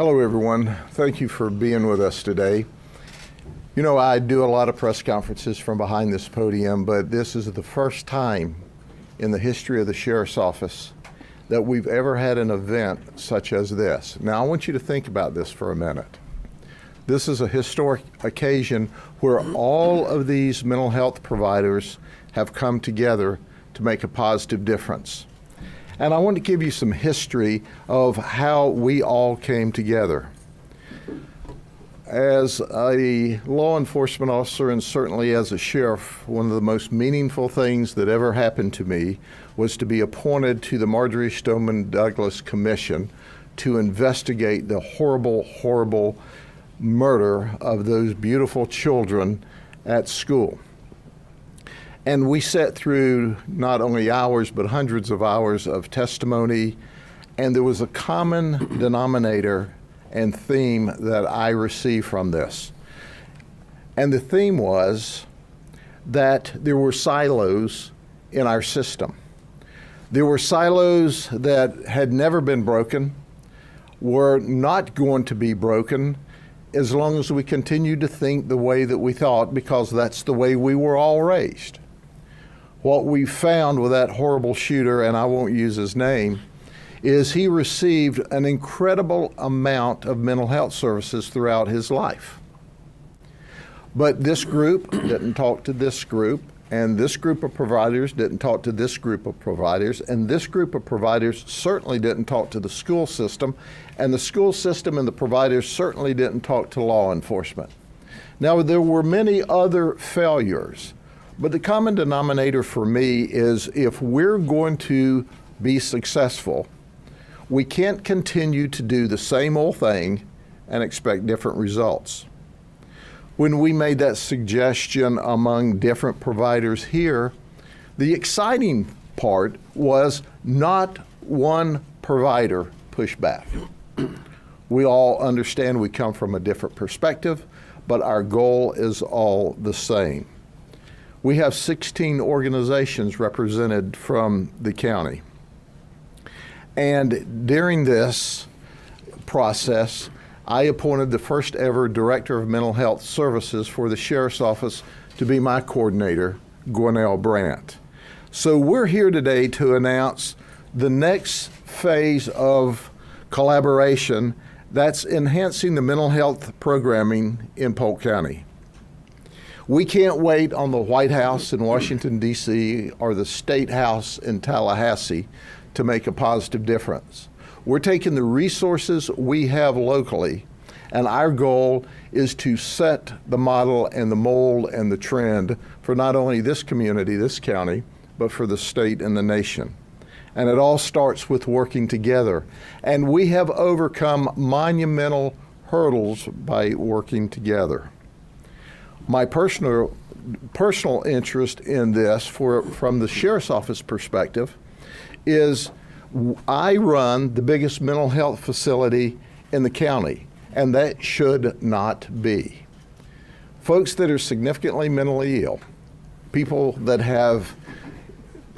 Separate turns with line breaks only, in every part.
Hello, everyone. Thank you for being with us today. You know, I do a lot of press conferences from behind this podium, but this is the first time in the history of the Sheriff's Office that we've ever had an event such as this. Now, I want you to think about this for a minute. This is a historic occasion where all of these mental health providers have come together to make a positive difference. And I want to give you some history of how we all came together. As a law enforcement officer and certainly as a sheriff, one of the most meaningful things that ever happened to me was to be appointed to the Marjory Stoneman Douglas Commission to investigate the horrible, horrible murder of those beautiful children at school. And we sat through not only hours, but hundreds of hours of testimony, and there was a common denominator and theme that I received from this. And the theme was that there were silos in our system. There were silos that had never been broken, were not going to be broken, as long as we continued to think the way that we thought, because that's the way we were all raised. What we found with that horrible shooter, and I won't use his name, is he received an incredible amount of mental health services throughout his life. But this group didn't talk to this group, and this group of providers didn't talk to this group of providers, and this group of providers certainly didn't talk to the school system, and the school system and the providers certainly didn't talk to law enforcement. Now, there were many other failures, but the common denominator for me is if we're going to be successful, we can't continue to do the same old thing and expect different results. When we made that suggestion among different providers here, the exciting part was not one provider pushed back. We all understand we come from a different perspective, but our goal is all the same. We have 16 organizations represented from the county. And during this process, I appointed the first ever Director of Mental Health Services for the Sheriff's Office to be my coordinator, Gwinnell Brandt. So we're here today to announce the next phase of collaboration that's enhancing the mental health programming in Polk County. We can't wait on the White House in Washington, D.C. or the State House in Tallahassee to make a positive difference. We're taking the resources we have locally, and our goal is to set the model and the mold and the trend for not only this community, this county, but for the state and the nation. And it all starts with working together. And we have overcome monumental hurdles by working together. My personal interest in this, from the Sheriff's Office perspective, is I run the biggest mental health facility in the county, and that should not be. Folks that are significantly mentally ill, people that have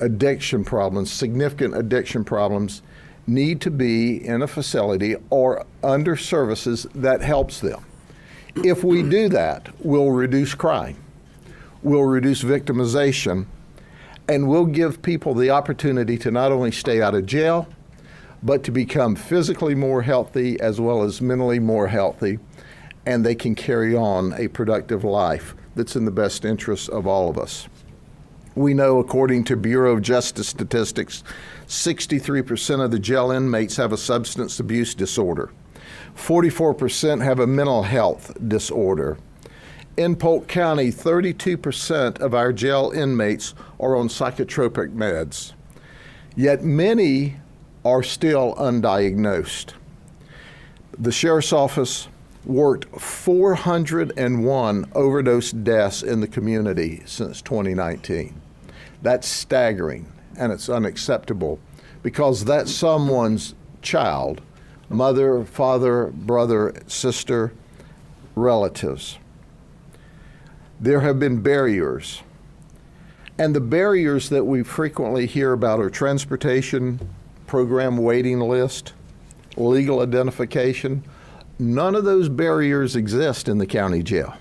addiction problems, significant addiction problems, need to be in a facility or under services that helps them. If we do that, we'll reduce crime, we'll reduce victimization, and we'll give people the opportunity to not only stay out of jail, but to become physically more healthy as well as mentally more healthy, and they can carry on a productive life that's in the best interest of all of us. We know, according to Bureau of Justice statistics, 63% of the jail inmates have a substance abuse disorder. 44% have a mental health disorder. In Polk County, 32% of our jail inmates are on psychotropic meds, yet many are still undiagnosed. The Sheriff's Office worked 401 overdose deaths in the community since 2019. That's staggering, and it's unacceptable because that's someone's child, mother, father, brother, sister, relatives. There have been barriers, and the barriers that we frequently hear about are transportation, program waiting list, legal identification, None of those barriers exist in the county jail.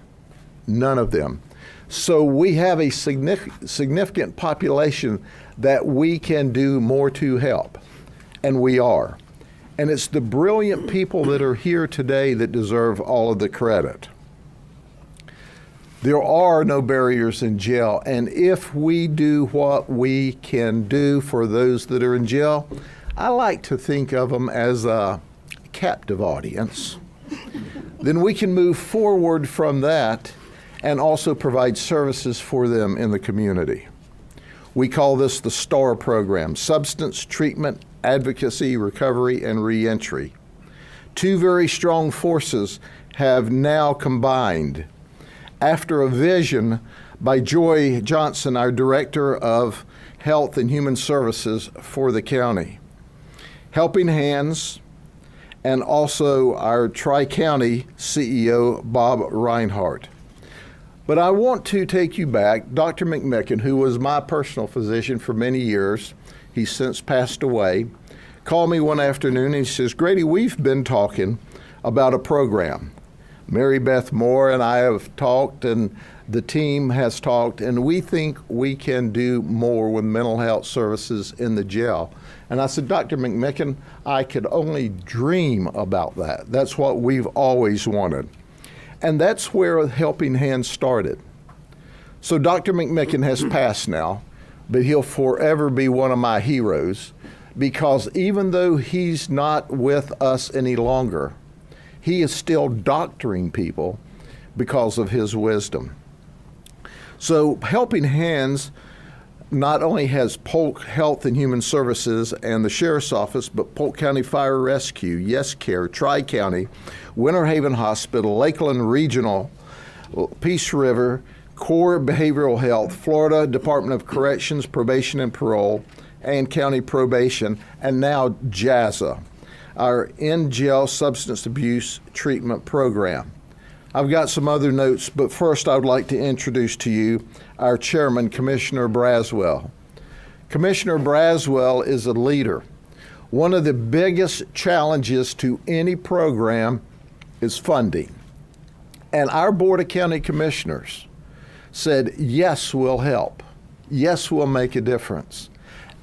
None of them. So we have a significant population that we can do more to help, and we are. And it's the brilliant people that are here today that deserve all of the credit. There are no barriers in jail, and if we do what we can do for those that are in jail, I like to think of them as a captive audience. Then we can move forward from that and also provide services for them in the community. We call this the STARR program, Substance Treatment, Advocacy, Recovery, and Reentry. Two very strong forces have now combined after a vision by Joy Johnson, our Director of Health and Human Services for the county. Helping Hands, and also our Tri-County CEO, Bob Reinhardt. But I want to take you back. Dr. McMicken, who was my personal physician for many years, he's since passed away, called me one afternoon and he says, Grady, we've been talking about a program. Mary Beth Moore and I have talked, and the team has talked, and we think we can do more with mental health services in the jail. And I said, Dr. McMicken, I could only dream about that. That's what we've always wanted. And that's where Helping Hands started. So Dr. McMicken has passed now, but he'll forever be one of my heroes, because even though he's not with us any longer, he is still doctoring people because of his wisdom. So Helping Hands not only has Polk Health and Human Services and the Sheriff's Office, but Polk County Fire Rescue, Yes Care, Tri-County, Winter Haven Hospital, Lakeland Regional, Peace River, Core Behavioral Health, Florida Department of Corrections, Probation and Parole, and County Probation, and now JASA, our in-jail substance abuse treatment program. I've got some other notes, but first I would like to introduce to you our chairman, Commissioner Braswell. Commissioner Braswell is a leader. One of the biggest challenges to any program is funding. And our Board of County Commissioners said, yes, we'll help. Yes, we'll make a difference.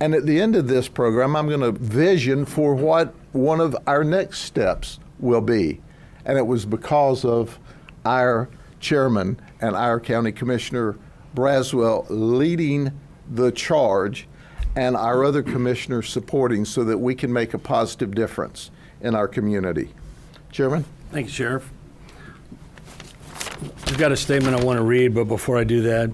And at the end of this program, I'm going to vision for what one of our next steps will be. And it was because of our chairman and our county commissioner, Braswell, leading the charge, and our other commissioners supporting, so that we can make a positive difference in our community. Chairman?
Thank you, Sheriff. I've got a statement I want to read, but before I do that,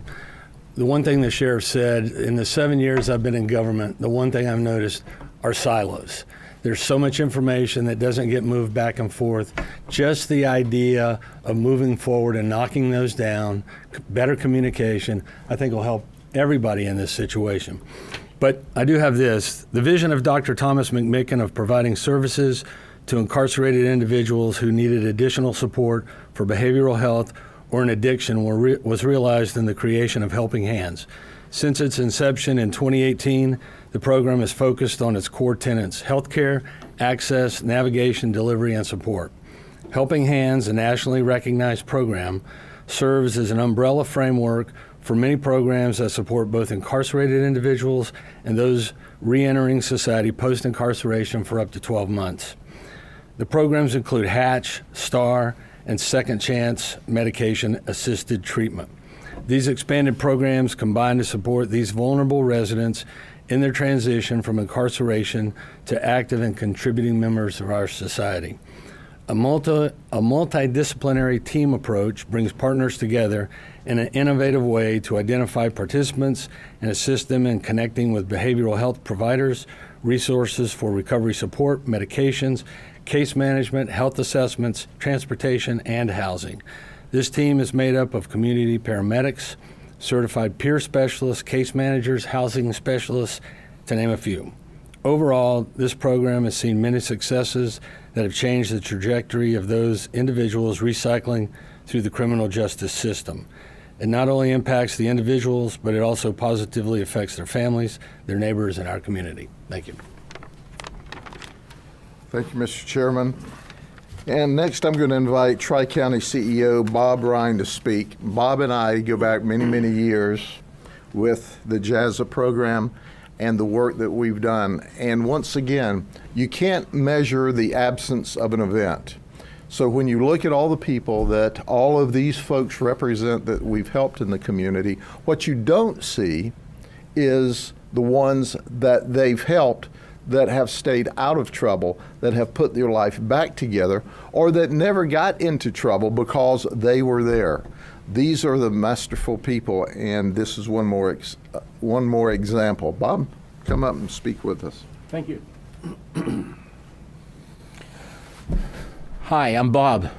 the one thing the Sheriff said, in the 7 years I've been in government, the one thing I've noticed are silos. There's so much information that doesn't get moved back and forth. Just the idea of moving forward and knocking those down, better communication, I think will help everybody in this situation. But I do have this. The vision of Dr. Thomas McMicken of providing services to incarcerated individuals who needed additional support for behavioral health or an addiction was realized in the creation of Helping Hands. Since its inception in 2018, the program is focused on its core tenets: healthcare, access, navigation, delivery, and support. Helping Hands, a nationally recognized program, serves as an umbrella framework for many programs that support both incarcerated individuals and those re-entering society post-incarceration for up to 12 months. The programs include Hatch, STARR, and Second Chance medication-assisted treatment. These expanded programs combine to support these vulnerable residents in their transition from incarceration to active and contributing members of our society. A multidisciplinary team approach brings partners together in an innovative way to identify participants and assist them in connecting with behavioral health providers, resources for recovery support, medications, case management, health assessments, transportation, and housing. This team is made up of community paramedics, certified peer specialists, case managers, housing specialists, to name a few. Overall, this program has seen many successes that have changed the trajectory of those individuals recycling through the criminal justice system. It not only impacts the individuals, but it also positively affects their families, their neighbors, and our community. Thank you.
Thank you, Mr. Chairman. And next, I'm going to invite Tri-County CEO Bob Ryan to speak. Bob and I go back many, many years with the JASA program and the work that we've done. And once again, you can't measure the absence of an event. So when you look at all the people that all of these folks represent that we've helped in the community, what you don't see is the ones that they've helped that have stayed out of trouble, that have put their life back together, or that never got into trouble because they were there. These are the masterful people, and this is one more example. Bob, come up and speak with us.
Thank you. Hi, I'm Bob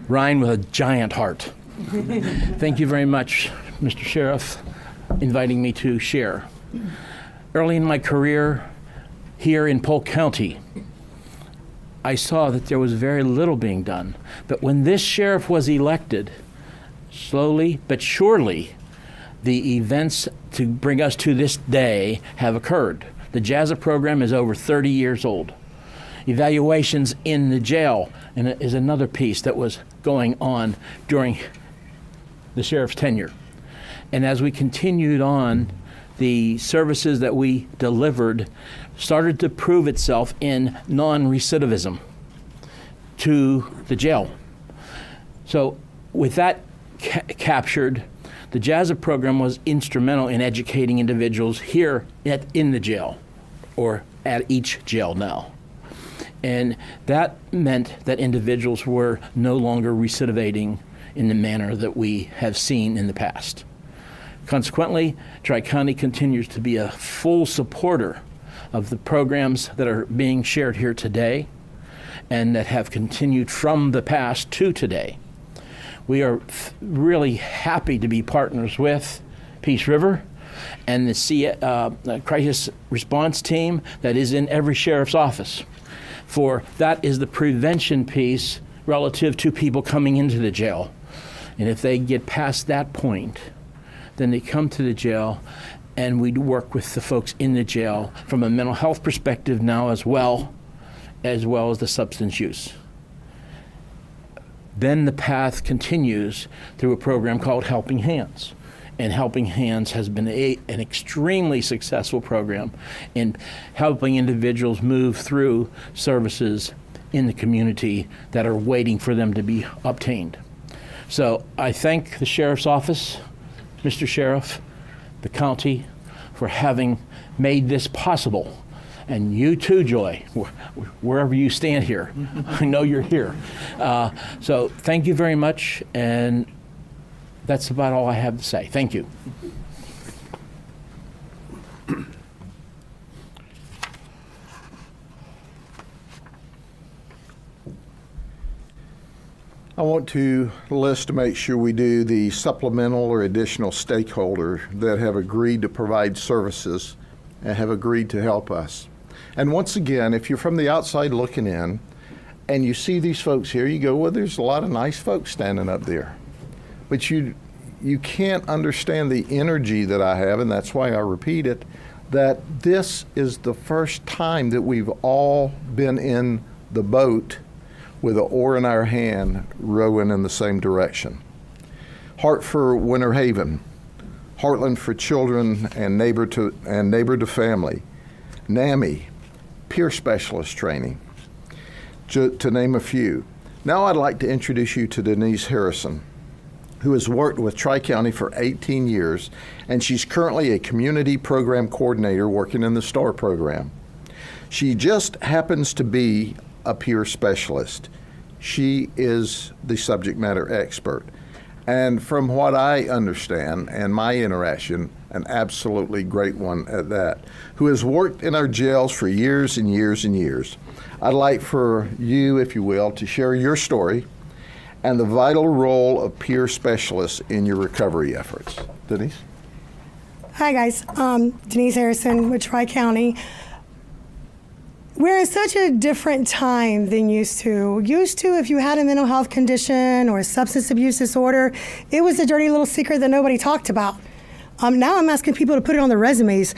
Ryan with a giant heart. Thank you very much, Mr. Sheriff, inviting me to share. Early in my career here in Polk County, I saw that there was very little being done. But when this sheriff was elected, slowly but surely, the events to bring us to this day have occurred. The JASA program is over 30 years old. Evaluations in the jail and it is another piece that was going on during the sheriff's tenure. And as we continued on, the services that we delivered started to prove itself in non-recidivism to the jail. So with that captured, the JASA program was instrumental in educating individuals here in the jail, or at each jail now. And that meant that individuals were no longer recidivating in the manner that we have seen in the past. Consequently, Tri-County continues to be a full supporter of the programs that are being shared here today and that have continued from the past to today. We are really happy to be partners with Peace River and the crisis response team that is in every sheriff's office. For that is the prevention piece relative to people coming into the jail. And if they get past that point, then they come to the jail and we work with the folks in the jail from a mental health perspective now as well as the substance use. Then the path continues through a program called Helping Hands. And Helping Hands has been an extremely successful program in helping individuals move through services in the community that are waiting for them to be obtained. So I thank the Sheriff's Office, Mr. Sheriff, the county, for having made this possible. And you too, Joy, wherever you stand here. I know you're here. So thank you very much, and that's about all I have to say. Thank you.
I want to list to make sure we do the supplemental or additional stakeholder that have agreed to provide services and have agreed to help us. And once again, if you're from the outside looking in and you see these folks here, you go, well, there's a lot of nice folks standing up there. But you can't understand the energy that I have, and that's why I repeat it, that this is the first time that we've all been in the boat with an oar in our hand, rowing in the same direction. Heart for Winter Haven, Heartland for Children and Neighbor to Family, NAMI, Peer Specialist Training, to name a few. Now I'd like to introduce you to Denise Harrison, who has worked with Tri-County for 18 years, and she's currently a community program coordinator working in the STARR program. She just happens to be a peer specialist. She is the subject matter expert. And from what I understand and my interaction, an absolutely great one at that, who has worked in our jails for years and years and years. I'd like for you, if you will, to share your story and the vital role of peer specialists in your recovery efforts. Denise?
Hi guys, Denise Harrison with Tri-County. We're in such a different time than used to. Used to, if you had a mental health condition or a substance abuse disorder, it was a dirty little secret that nobody talked about. Now I'm asking people to put it on their resumes.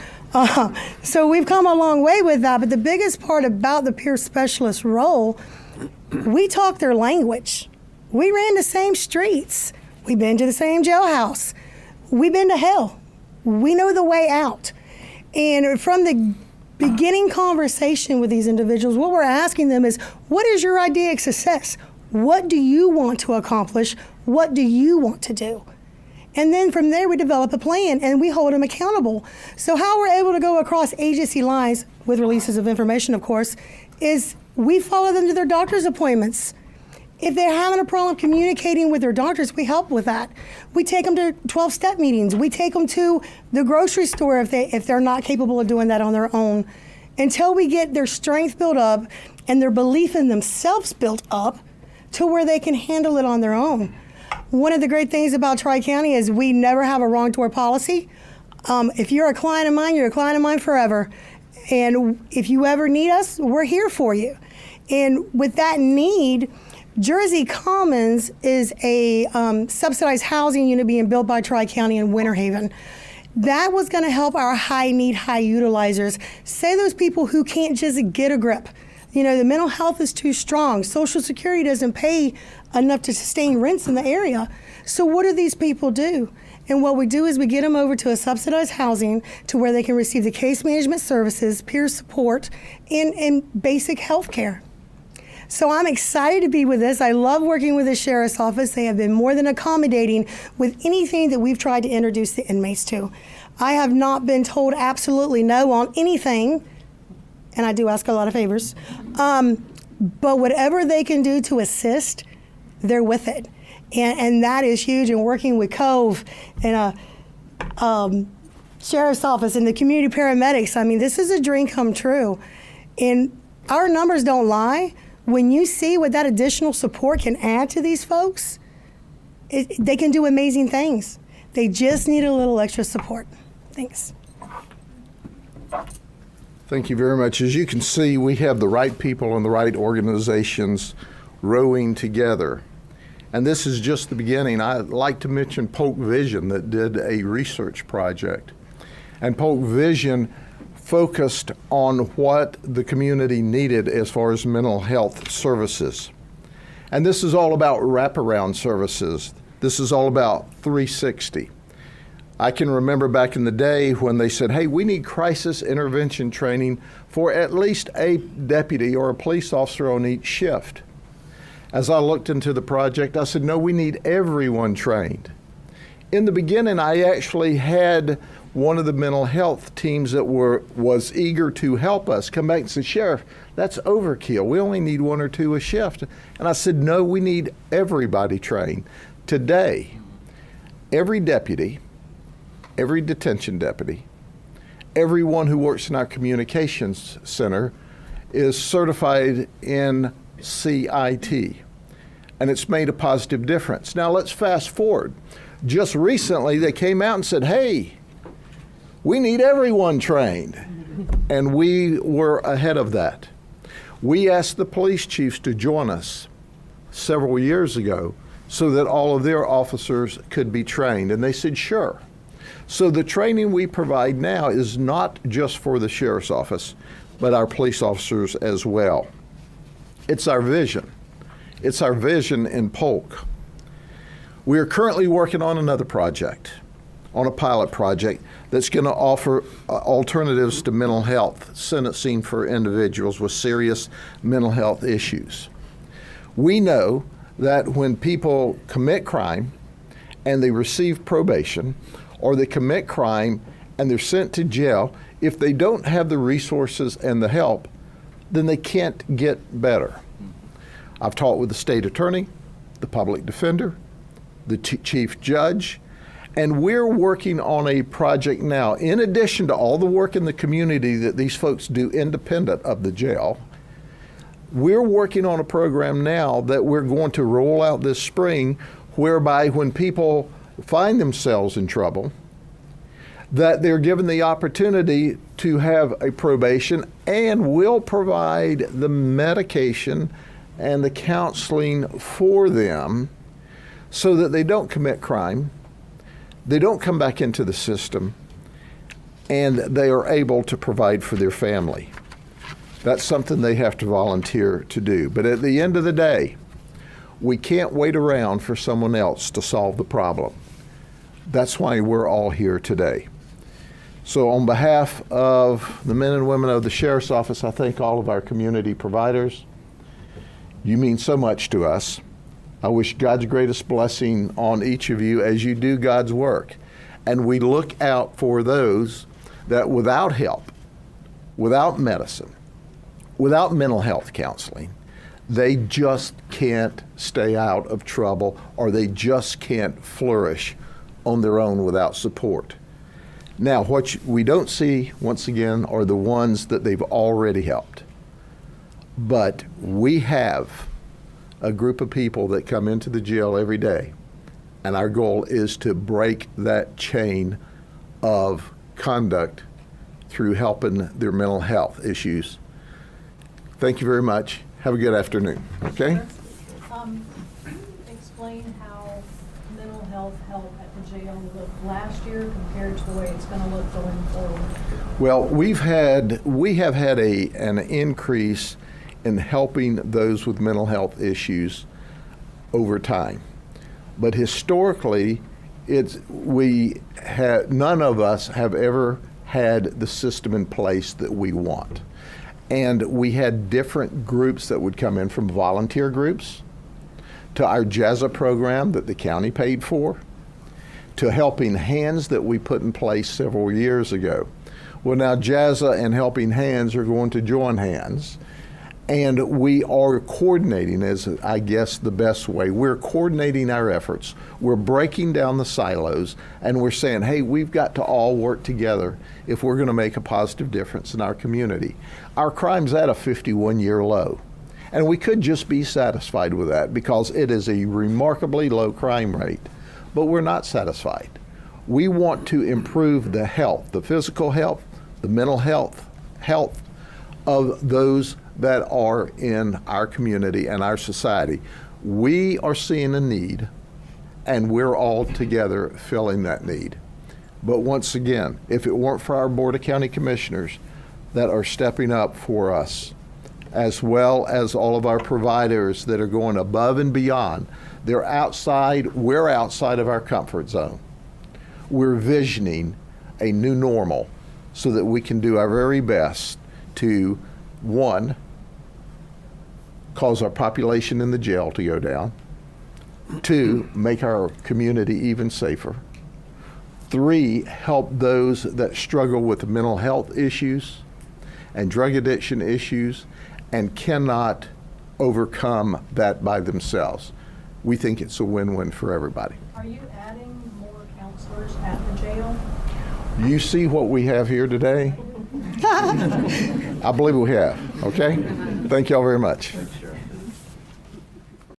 So we've come a long way with that, but the biggest part about the peer specialist role We talk their language. We ran the same streets. We've been to the same jailhouse. We've been to hell. We know the way out. And from the beginning conversation with these individuals, what we're asking them is, what is your idea of success? What do you want to accomplish? What do you want to do? And then from there, we develop a plan and we hold them accountable. So how we're able to go across agency lines, with releases of information, of course, is we follow them to their doctor's appointments. If they're having a problem communicating with their doctors, we help with that. We take them to 12-step meetings. We take them to the grocery store if they're not capable of doing that on their own, until we get their strength built up and their belief in themselves built up to where they can handle it on their own. One of the great things about Tri-County is we never have a wrong door policy. If you're a client of mine, you're a client of mine forever. And if you ever need us, we're here for you. And with that need, Jersey Commons is a subsidized housing unit being built by Tri-County in Winter Haven. That was going to help our high-need, high-utilizers, say those people who can't just get a grip. You know, the mental health is too strong. Social Security doesn't pay enough to sustain rents in the area. So what do these people do? And what we do is we get them over to a subsidized housing to where they can receive the case management services, peer support, and basic health care. So I'm excited to be with this. I love working with the Sheriff's Office. They have been more than accommodating with anything that we've tried to introduce the inmates to. I have not been told absolutely no on anything, and I do ask a lot of favors. But whatever they can do to assist, they're with it. And that is huge. And working with Cove and Sheriff's Office and the community paramedics, I mean, this is a dream come true. And our numbers don't lie. When you see what that additional support can add to these folks, they can do amazing things. They just need a little extra support. Thanks.
Thank you very much. As you can see, we have the right people and the right organizations rowing together. And this is just the beginning. I'd like to mention Polk Vision that did a research project. And Polk Vision focused on what the community needed as far as mental health services. And this is all about wraparound services. This is all about 360. I can remember back in the day when they said, hey, we need crisis intervention training for at least a deputy or a police officer on each shift. As I looked into the project, I said, no, we need everyone trained. In the beginning, I actually had one of the mental health teams that was eager to help us come back and say, Sheriff, that's overkill. We only need 1 or 2 a shift. And I said, no, we need everybody trained. Today, every deputy, every detention deputy, everyone who works in our communications center is certified in CIT, and it's made a positive difference. Now let's fast forward. Just recently, they came out and said, hey, we need everyone trained. And we were ahead of that. We asked the police chiefs to join us several years ago so that all of their officers could be trained. And they said, sure. So the training we provide now is not just for the Sheriff's Office, but our police officers as well. It's our vision. It's our vision in Polk. We are currently working on another project, on a pilot project that's going to offer alternatives to mental health sentencing for individuals with serious mental health issues. We know that when people commit crime and they receive probation, or they commit crime and they're sent to jail, if they don't have the resources and the help, then they can't get better. I've talked with the state attorney, the public defender, the chief judge, and we're working on a project now, in addition to all the work in the community that these folks do independent of the jail. We're working on a program now that we're going to roll out this spring, whereby when people find themselves in trouble, that they're given the opportunity to have a probation, and will provide the medication and the counseling for them so that they don't commit crime, they don't come back into the system, and they are able to provide for their family. That's something they have to volunteer to do. But at the end of the day, we can't wait around for someone else to solve the problem. That's why we're all here today. So on behalf of the men and women of the Sheriff's Office, I thank all of our community providers. You mean so much to us. I wish God's greatest blessing on each of you as you do God's work. And we look out for those that without help, without medicine, without mental health counseling, they just can't stay out of trouble, or they just can't flourish on their own without support. Now, what we don't see, once again, are the ones that they've already helped. But we have a group of people that come into the jail every day, and our goal is to break that chain of conduct through helping their mental health issues. Thank you very much. Have a good afternoon, okay?
Explain how mental health help at the jail looked last year compared to the way it's going to look going forward.
Well, we have had an increase in helping those with mental health issues over time. But historically, none of us have ever had the system in place that we want. And we had different groups that would come in, from volunteer groups to our JAZA program that the county paid for, to Helping Hands that we put in place several years ago. Well, now JAZA and Helping Hands are going to join hands, and we are coordinating, as I guess the best way. We're coordinating our efforts. We're breaking down the silos, and we're saying, hey, we've got to all work together if we're going to make a positive difference in our community. Our crime's at a 51-year low, and we could just be satisfied with that because it is a remarkably low crime rate, but we're not satisfied. We want to improve the health, the physical health, the mental health of those that are in our community and our society. We are seeing a need, and we're all together filling that need. But once again, if it weren't for our Board of County Commissioners that are stepping up for us, as well as all of our providers that are going above and beyond, we're outside of our comfort zone. We're visioning a new normal so that we can do our very best to, one, cause our population in the jail to go down. Two, make our community even safer. Three, help those that struggle with mental health issues and drug addiction issues and cannot overcome that by themselves. We think it's a win-win for everybody.
Are you adding more counselors at the jail?
You see what we have here today? I believe we have, okay? Thank y'all very much.